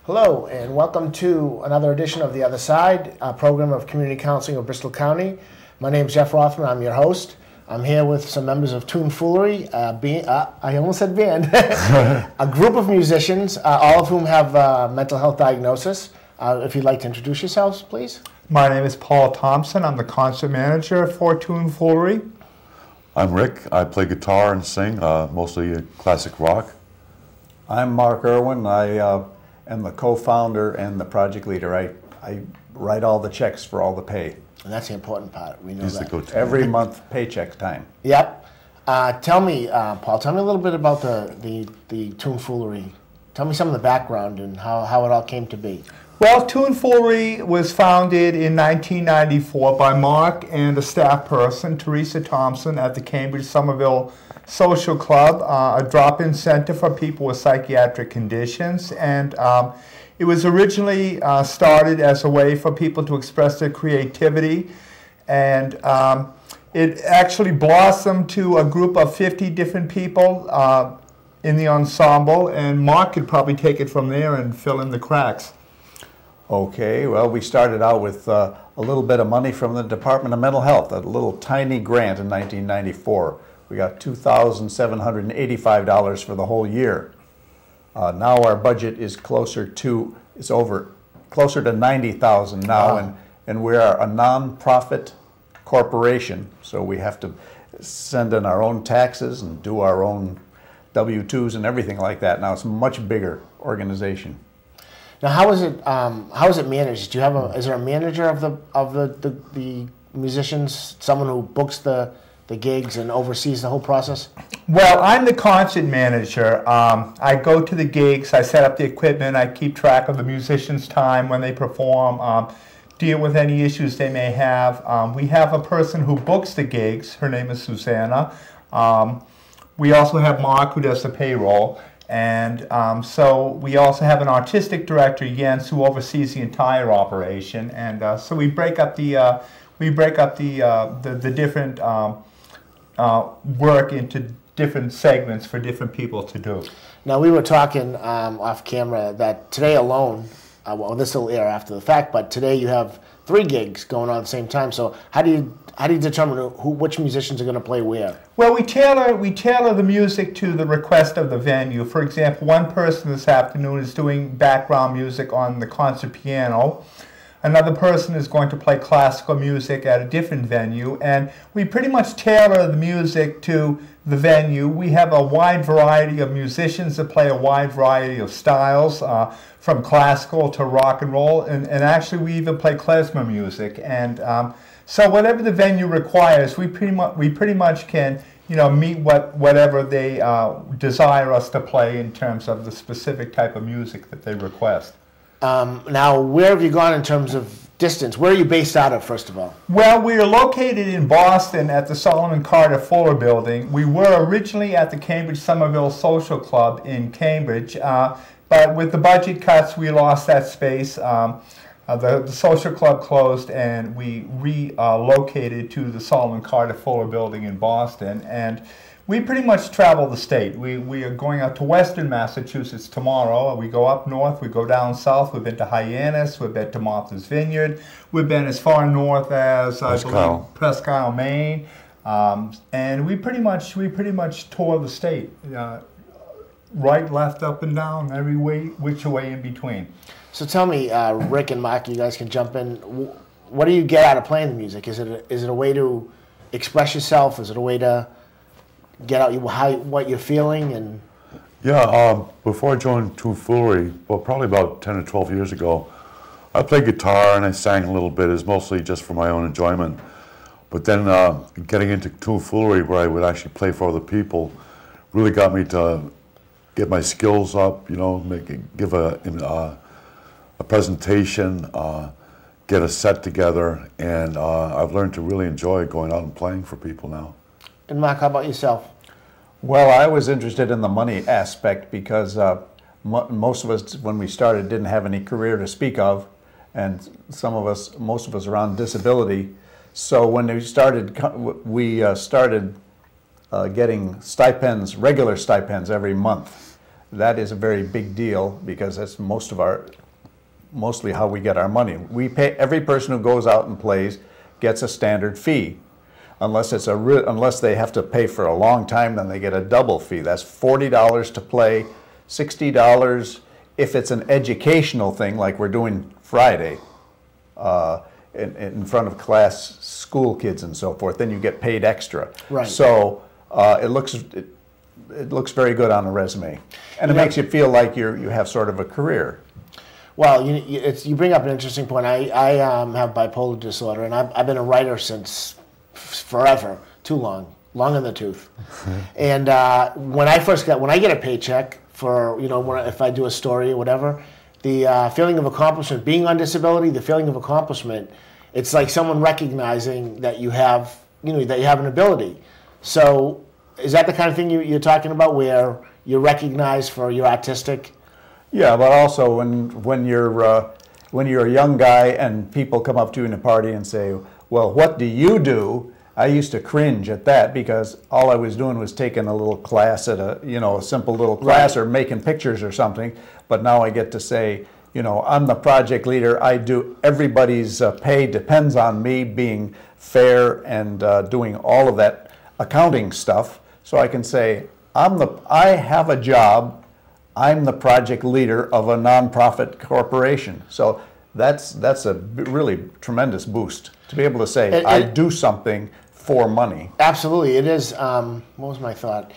Hello, and welcome to another edition of The Other Side, a program of Community Counseling of Bristol County. My name is Jeff Rothman. I'm your host. I'm here with some members of Tunefoolery, I almost said band, a group of musicians, all of whom have mental health diagnosis. If you'd like to introduce yourselves, please. My name is Paul Thompson. I'm the concert manager for Tunefoolery. I'm Rick. I play guitar and sing, mostly classic rock. I'm Mark Irwin. I am the co-founder and the project leader. I write all the checks for all the pay. And that's the important part. We know that. Every month, paycheck time. Yep. Tell me, Paul, tell me a little bit about the Tunefoolery. Tell me some of the background and how it all came to be. Well, Tunefoolery was founded in 1994 by Mark and a staff person, Teresa Thompson, at the Cambridge Somerville Social Club, a drop-in center for people with psychiatric conditions. And it was originally started as a way for people to express their creativity. And it actually blossomed to a group of 50 different people in the ensemble. And Mark could probably take it from there and fill in the cracks. Okay, well, we started out with a little bit of money from the Department of Mental Health, a little tiny grant in 1994. We got $2,785 for the whole year. Now our budget is closer to $90,000 now, Wow. and we are a non-profit corporation, so we have to send in our own taxes and do our own W-2s and everything like that. Now it's a much bigger organization. Now, how is it managed? Do you have is there a manager of the musicians, someone who books the gigs and oversees the whole process? Well, I'm the concert manager. I go to the gigs, I set up the equipment, I keep track of the musicians' time when they perform, deal with any issues they may have. We have a person who books the gigs. Her name is Susanna. We also have Mark, who does the payroll. And so we also have an artistic director, Jens, who oversees the entire operation. And so we break up the different work into different segments for different people to do. Now, we were talking off camera that today alone, well, this will air after the fact, but today you have 3 gigs going on at the same time. So how do you determine which musicians are going to play where? Well, we tailor the music to the request of the venue. For example, one person this afternoon is doing background music on the concert piano. Another person is going to play classical music at a different venue, and we pretty much tailor the music to the venue. We have a wide variety of musicians that play a wide variety of styles, from classical to rock and roll, and actually we even play klezmer music. And so whatever the venue requires, we pretty much can, meet whatever they desire us to play in terms of the specific type of music that they request. Now, where have you gone in terms of distance? Where are you based out of, first of all? Well, we are located in Boston at the Solomon Carter Fuller Building. We were originally at the Cambridge Somerville Social Club in Cambridge, but with the budget cuts, we lost that space. The social club closed, and we relocated to the Solomon Carter Fuller Building in Boston. And we pretty much travel the state. We are going out to Western Massachusetts tomorrow. We go up north, we go down south. We've been to Hyannis, we've been to Martha's Vineyard. We've been as far north as, I believe, Presque Isle, Maine. And we pretty much tour the state. Right, left, up, and down, every which way in between. So tell me, Rick and Mark, you guys can jump in. What do you get out of playing the music? Is it a way to express yourself? Is it a way to get out what you're feeling? And Yeah, before I joined Tunefoolery, well, probably about 10 or 12 years ago, I played guitar and I sang a little bit. It's mostly just for my own enjoyment. But then getting into Tunefoolery, where I would actually play for other people, really got me to get my skills up, give a presentation, get a set together, and I've learned to really enjoy going out and playing for people now. And Mark, how about yourself? Well, I was interested in the money aspect because most of us, when we started, didn't have any career to speak of, and most of us are on disability. So when we started getting stipends, regular stipends every month. that is a very big deal because that's mostly how we get our money. We pay, every person who goes out and plays gets a standard fee. Unless unless they have to pay for a long time, then they get a double fee. That's $40 to play, $60 if it's an educational thing like we're doing Friday in front of class, school kids and so forth. Then you get paid extra. Right. So it looks very good on a resume, and it makes you feel like you have sort of a career. Well, you bring up an interesting point. I have bipolar disorder, and I've been a writer since forever, too long in the tooth. And when I get a paycheck for, if I do a story or whatever, the feeling of accomplishment, being on disability, the feeling of accomplishment, it's like someone recognizing that you have, that you have an ability. So is that the kind of thing you're talking about, where you're recognized for your artistic? Yeah, but also when you're a young guy and people come up to you in a party and say, "Well, what do you do?" I used to cringe at that because all I was doing was taking a little class at a simple little class, right, or making pictures or something. But now I get to say, I'm the project leader. Everybody's pay depends on me being fair and doing all of that accounting stuff. So I can say, I have a job. I'm the project leader of a nonprofit corporation. So that's a really tremendous boost to be able to say, I do something for money. Absolutely, it is. What was my thought?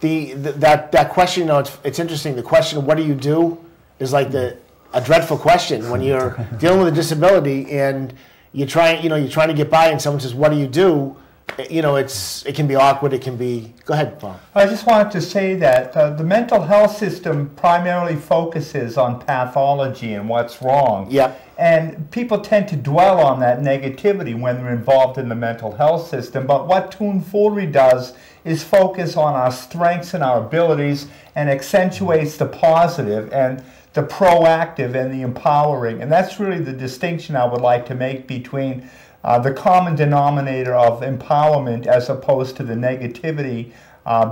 That question, it's interesting. The question, what do you do, is like a dreadful question when you're dealing with a disability and you're trying to get by, and someone says, "What do you do?" It can be awkward. It can be. Go ahead, Paul. I just wanted to say that the mental health system primarily focuses on pathology and what's wrong. Yep. And people tend to dwell on that negativity when they're involved in the mental health system. But what Tunefoolery does is focus on our strengths and our abilities and accentuates the positive and the proactive and the empowering. And that's really the distinction I would like to make between the common denominator of empowerment as opposed to the negativity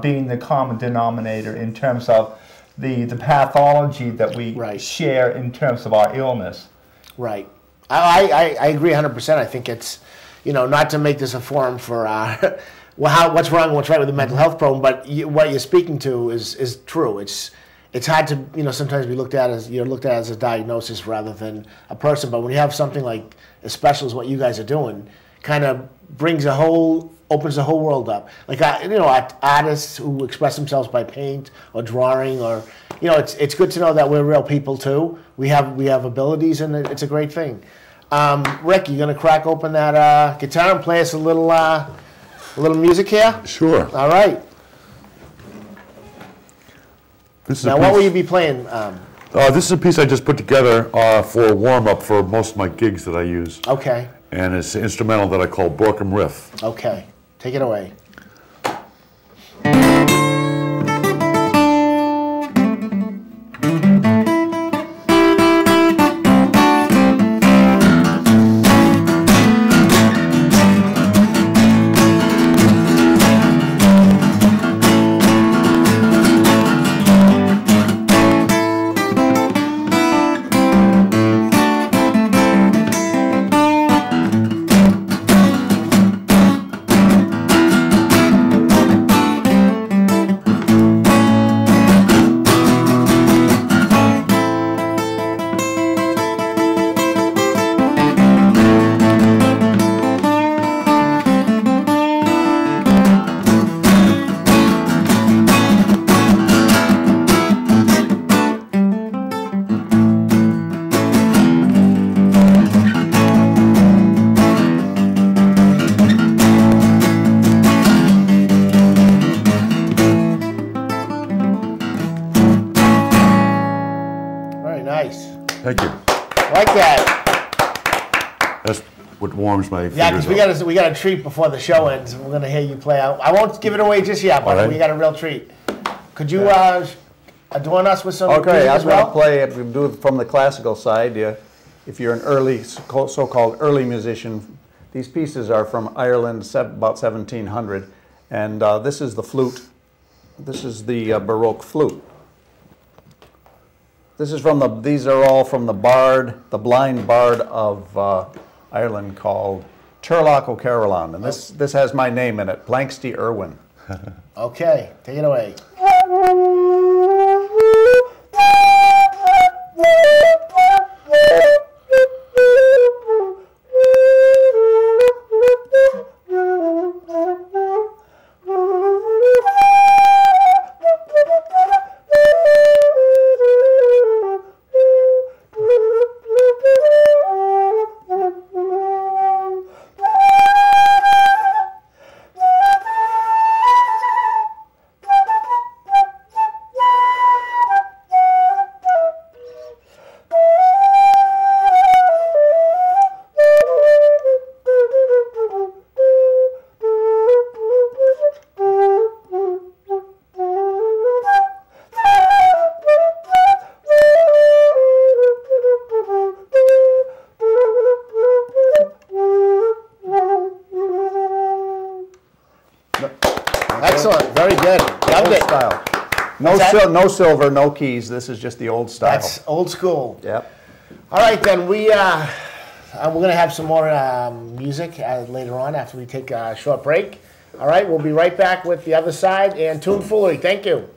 being the common denominator in terms of the pathology that we share in terms of our illness. Right. I agree 100%. I think it's, not to make this a forum for what's wrong and what's right with the mental health problem, but what you're speaking to is true. It's hard to, sometimes be looked at as a diagnosis rather than a person. But when you have something like as special as what you guys are doing, kind of opens the whole world up. Like artists who express themselves by paint or drawing, or it's good to know that we're real people too. We have abilities, and it's a great thing. Rick, you gonna crack open that guitar and play us a little music here? Sure. All right. Now, what will you be playing? This is a piece I just put together for a warm-up for most of my gigs that I use. Okay. And it's an instrumental that I call Borkum Riff. Okay. Take it away. Thank you. I like that. That's what warms my fingers. Yeah, because we got a treat before the show ends. We're gonna hear you play out. I won't give it away just yet, but we got a real treat. Could you adorn us with some music as well? I'm going to play. We do it from the classical side. If you're an early, so-called early musician, these pieces are from Ireland, about 1700, and this is the flute. This is the Baroque flute. This is from the. These are all from the bard, the blind bard of Ireland, called Turlough O'Carolan, and this has my name in it, Planxty Irwin. Okay, take it away. Excellent, very good. Loved it. Style. No silver, no keys. This is just the old style. That's old school. Yep. All right, then we're going to have some more music later on after we take a short break. All right, we'll be right back with the other side and Tunefoolery. Thank you.